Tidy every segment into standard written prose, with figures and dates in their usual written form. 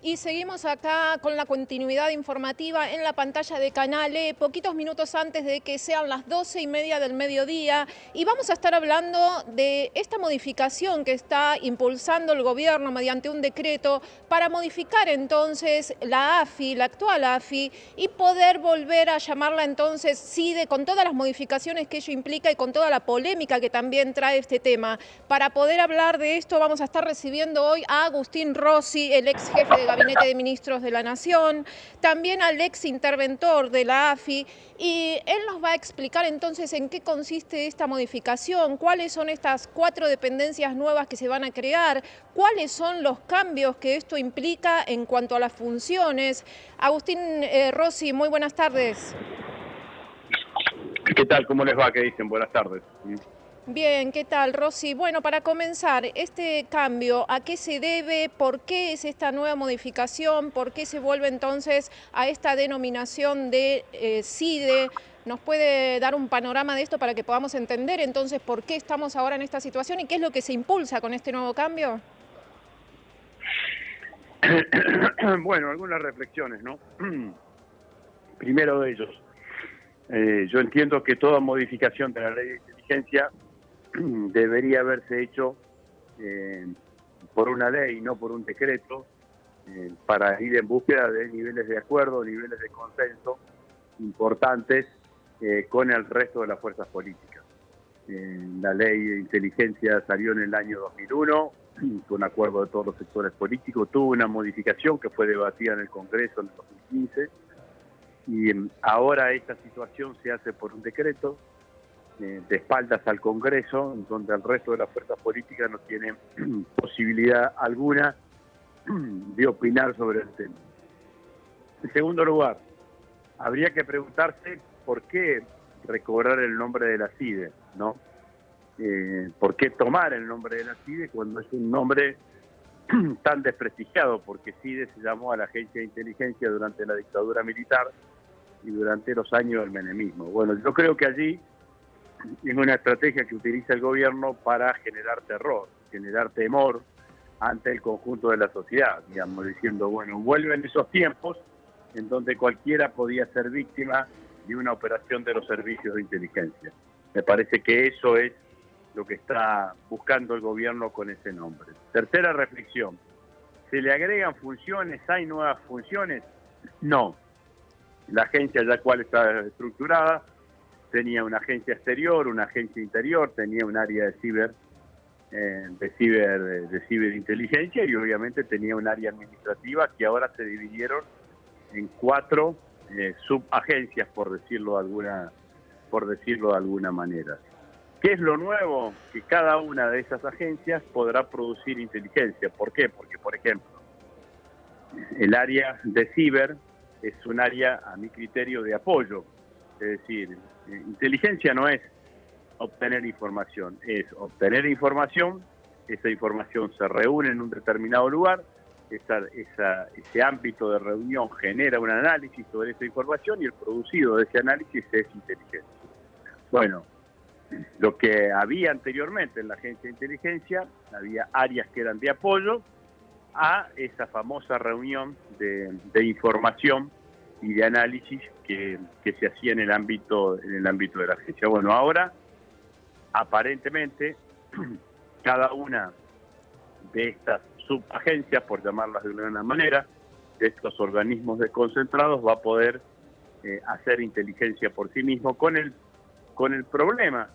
Y seguimos acá con la continuidad informativa en la pantalla de Canal E, poquitos minutos antes de que sean las 12:30 del mediodía. Y vamos a estar hablando de esta modificación que está impulsando el gobierno mediante un decreto para modificar entonces la AFI, la actual AFI, y poder volver a llamarla entonces CIDE, con todas las modificaciones que ello implica y con toda la polémica que también trae este tema. Para poder hablar de esto vamos a estar recibiendo hoy a Agustín Rossi, el ex jefe de Gabinete de Ministros de la Nación, también al ex interventor de la AFI, y él nos va a explicar entonces en qué consiste esta modificación, cuáles son estas 4 dependencias nuevas que se van a crear, cuáles son los cambios que esto implica en cuanto a las funciones. Agustín Rossi, muy buenas tardes. ¿Qué tal? ¿Cómo les va? ¿Qué dicen? Buenas tardes. Bien, ¿qué tal, Rosy? Bueno, para comenzar, este cambio, ¿a qué se debe? ¿Por qué es esta nueva modificación? ¿Por qué se vuelve entonces a esta denominación de CIDE? ¿Nos puede dar un panorama de esto para que podamos entender entonces por qué estamos ahora en esta situación y qué es lo que se impulsa con este nuevo cambio? Bueno, algunas reflexiones, ¿no? Primero de ellos, yo entiendo que toda modificación de la ley de inteligencia debería haberse hecho por una ley, no por un decreto, para ir en búsqueda de niveles de acuerdo, niveles de consenso importantes con el resto de las fuerzas políticas. La ley de inteligencia salió en el año 2001, con acuerdo de todos los sectores políticos, tuvo una modificación que fue debatida en el Congreso en el 2015, y ahora esta situación se hace por un decreto, de espaldas al Congreso, donde el resto de las fuerzas políticas no tienen posibilidad alguna de opinar sobre el tema. En segundo lugar, habría que preguntarse por qué recobrar el nombre de la CIDE, ¿no? ¿Por qué tomar el nombre de la CIDE cuando es un nombre tan desprestigiado? Porque CIDE se llamó a la Agencia de Inteligencia durante la dictadura militar y durante los años del menemismo. Bueno, yo creo que allí es una estrategia que utiliza el gobierno para generar terror, generar temor ante el conjunto de la sociedad, digamos, diciendo, bueno, vuelven esos tiempos en donde cualquiera podía ser víctima de una operación de los servicios de inteligencia. Me parece que eso es lo que está buscando el gobierno con ese nombre. Tercera reflexión, ¿se le agregan funciones? ¿Hay nuevas funciones? No. La agencia ya cual está estructurada, tenía una agencia exterior, una agencia interior, tenía un área de ciberinteligencia y obviamente tenía un área administrativa que ahora se dividieron en 4 subagencias, por decirlo de alguna manera. ¿Qué es lo nuevo? Que cada una de esas agencias podrá producir inteligencia. ¿Por qué? Porque, por ejemplo, el área de ciber es un área, a mi criterio, de apoyo. Es decir, inteligencia no es obtener información, es obtener información, esa información se reúne en un determinado lugar, ese ámbito de reunión genera un análisis sobre esa información y el producido de ese análisis es inteligencia. Bueno, lo que había anteriormente en la agencia de inteligencia, había áreas que eran de apoyo a esa famosa reunión de información y de análisis que se hacía en el ámbito de la agencia. Bueno, ahora aparentemente cada una de estas subagencias, por llamarlas de una manera, de estos organismos desconcentrados, va a poder hacer inteligencia por sí mismo, con el problema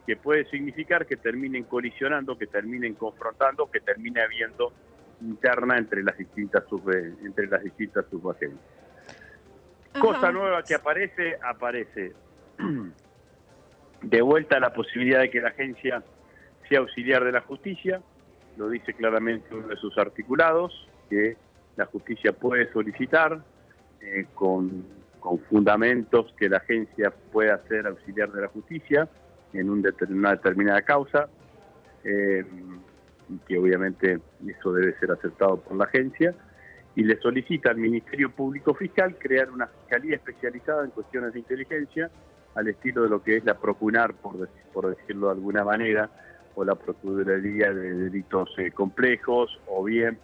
que puede significar que terminen colisionando, que terminen confrontando, que termine habiendo interna entre las distintas subagencias. Cosa nueva que aparece de vuelta la posibilidad de que la agencia sea auxiliar de la justicia. Lo dice claramente uno de sus articulados, que la justicia puede solicitar con fundamentos que la agencia pueda ser auxiliar de la justicia en una determinada causa, y que obviamente eso debe ser aceptado por la agencia, y le solicita al Ministerio Público Fiscal crear una fiscalía especializada en cuestiones de inteligencia, al estilo de lo que es la Procunar, por decirlo de alguna manera, o la Procuraduría de Delitos Complejos, o bien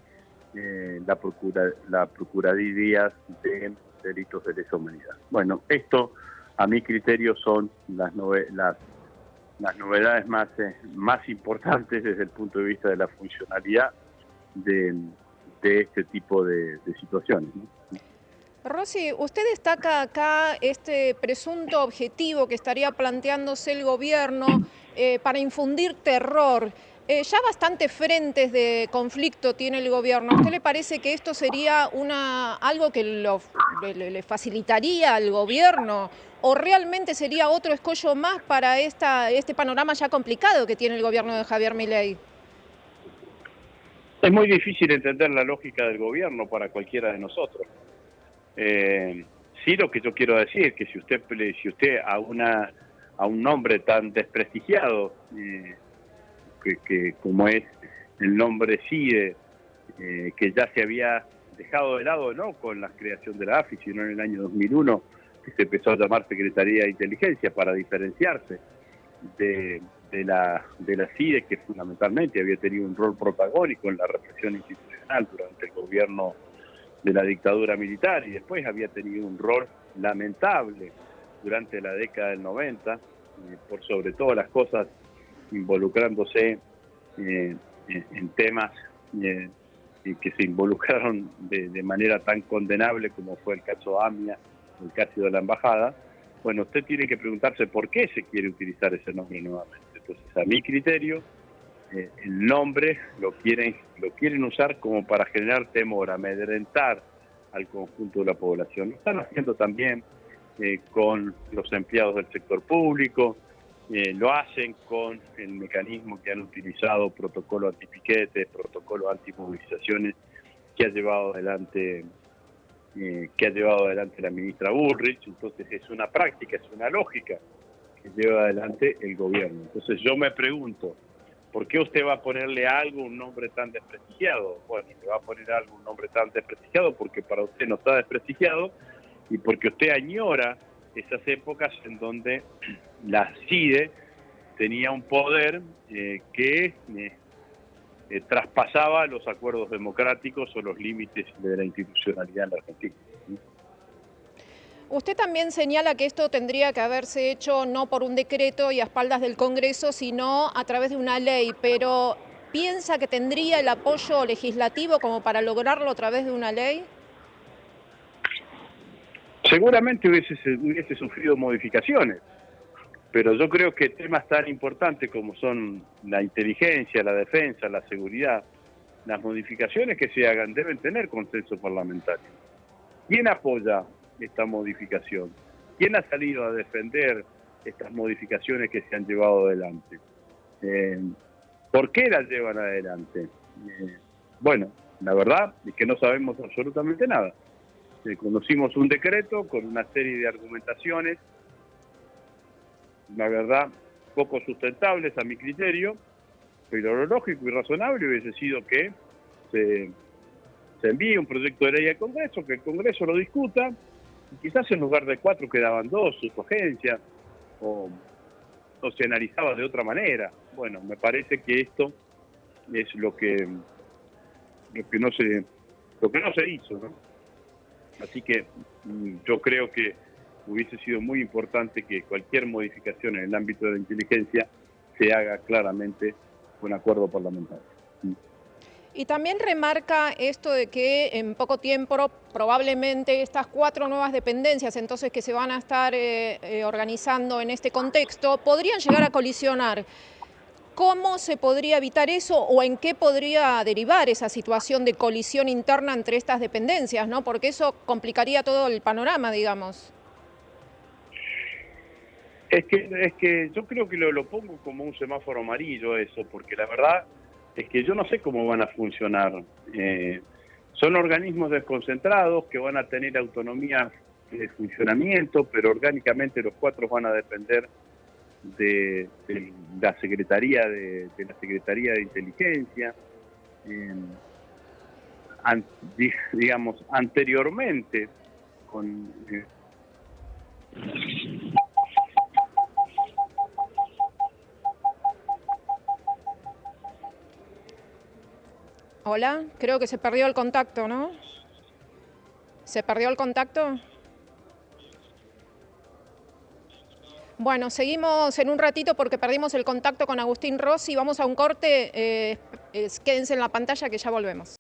la Procuraduría de Delitos de Lesa Humanidad. Bueno, esto a mi criterio son las novedades más importantes desde el punto de vista de la funcionalidad de este tipo de situaciones, ¿no? Rossi, usted destaca acá este presunto objetivo que estaría planteándose el gobierno para infundir terror. Ya bastantes frentes de conflicto tiene el gobierno. ¿A usted le parece que esto sería algo que le facilitaría al gobierno? ¿O realmente sería otro escollo más para este panorama ya complicado que tiene el gobierno de Javier Milei? Es muy difícil entender la lógica del gobierno para cualquiera de nosotros. Sí, lo que yo quiero decir es que si usted a un nombre tan desprestigiado que como es el nombre CIDE, que ya se había dejado de lado, no con la creación de la AFI, sino en el año 2001, que se empezó a llamar Secretaría de Inteligencia para diferenciarse de la CIDE, que fundamentalmente había tenido un rol protagónico en la represión institucional durante el gobierno de la dictadura militar, y después había tenido un rol lamentable durante la década del 90, por sobre todas las cosas involucrándose en temas que se involucraron de manera tan condenable como fue el caso AMIA, el caso de la embajada. Bueno, usted tiene que preguntarse por qué se quiere utilizar ese nombre nuevamente. Entonces, a mi criterio, el nombre lo quieren usar como para generar temor, amedrentar al conjunto de la población. Lo están haciendo también con los empleados del sector público, lo hacen con el mecanismo que han utilizado, protocolo antipiquetes, protocolo antimovilizaciones, que ha llevado adelante la ministra Bullrich. Entonces es una práctica, es una lógica que lleva adelante el gobierno. Entonces yo me pregunto, ¿por qué usted va a ponerle a algo un nombre tan desprestigiado? Bueno, le va a poner a algo un nombre tan desprestigiado porque para usted no está desprestigiado y porque usted añora esas épocas en donde la CIDE tenía un poder que traspasaba los acuerdos democráticos o los límites de la institucionalidad en la Argentina. Usted también señala que esto tendría que haberse hecho no por un decreto y a espaldas del Congreso, sino a través de una ley, pero ¿piensa que tendría el apoyo legislativo como para lograrlo a través de una ley? Seguramente hubiese sufrido modificaciones, pero yo creo que temas tan importantes como son la inteligencia, la defensa, la seguridad, las modificaciones que se hagan deben tener consenso parlamentario. ¿Quién apoya esta modificación? ¿Quién ha salido a defender estas modificaciones que se han llevado adelante? ¿Por qué las llevan adelante? Bueno, la verdad es que no sabemos absolutamente nada. Conocimos un decreto con una serie de argumentaciones, la verdad, poco sustentables a mi criterio, pero lo lógico y razonable hubiese sido que se envíe un proyecto de ley al Congreso, que el Congreso lo discuta, y quizás en lugar de 4 quedaban 2 sugerencias, o se analizaba de otra manera. Bueno, me parece que esto es lo que no se hizo, ¿no? Así que yo creo que hubiese sido muy importante que cualquier modificación en el ámbito de la inteligencia se haga claramente con acuerdo parlamentario. Y también remarca esto de que en poco tiempo probablemente estas 4 nuevas dependencias entonces que se van a estar organizando en este contexto podrían llegar a colisionar. ¿Cómo se podría evitar eso o en qué podría derivar esa situación de colisión interna entre estas dependencias, ¿no? Porque eso complicaría todo el panorama, digamos. Es que yo creo que lo pongo como un semáforo amarillo eso, porque la verdad es que yo no sé cómo van a funcionar. Son organismos desconcentrados que van a tener autonomía de funcionamiento, pero orgánicamente los 4 van a depender de la Secretaría de Inteligencia. Digamos, anteriormente, con Hola, creo que se perdió el contacto, ¿no? ¿Se perdió el contacto? Bueno, seguimos en un ratito porque perdimos el contacto con Agustín Rossi. Vamos a un corte. Quédense en la pantalla que ya volvemos.